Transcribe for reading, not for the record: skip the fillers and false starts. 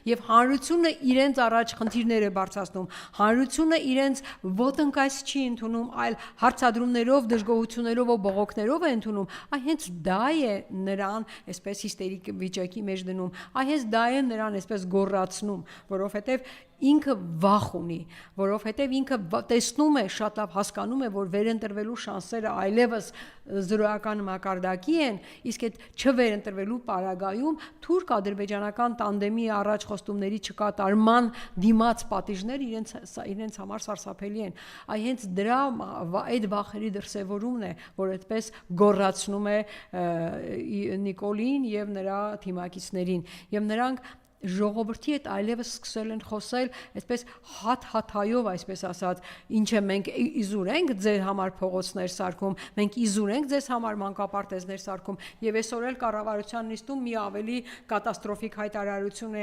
եւ հանրությունը իրենց առաջ խնդիրներ է բարձրացնում, հանրությունը իրենց ոտնկայս չի ընդունում, այլ հարցադրումներով, դժգոհություններով ու բողոքներով է ընդունում, այ հենց դա է նրան այսպես հիստերիկ վիճակի մեջ դնում, այ հենց դա է նրան այսպես գոռացնում, որովհետեւ ինքը վախ ունի, որովհետև ինքը տեսնում է, շատ լավ հասկանում է, որ վերընտրվելու շանսերը այլևս զրոյական մակարդակի են, իսկ այդ չվերընտրվելու պարագայում թուրք-ադրբեջանական տանդեմի առաջ խոստումների չկատարման դիմաց պատիժներ իրենց համար սարսափելի են։ Այ հենց դրա այդ վախերի դրսևորումն է, որ այդպես գոռացնում է Նիկոլին եւ նրա թիմակիցներին, եւ նրանք ժողովրդի հետ այլևս սկսել են խոսել այսպես հատ-հաթայով, այսպես ասած, ինչը մենք իզուր ենք ձեր համար փողոցներ սարքում, մենք իզուր ենք ձեզ համար մանկապարտեզներ սարքում, եւ այսօր էլ կառավարության նիստում մի ավելի կատաստրոֆիկ հայտարարություն է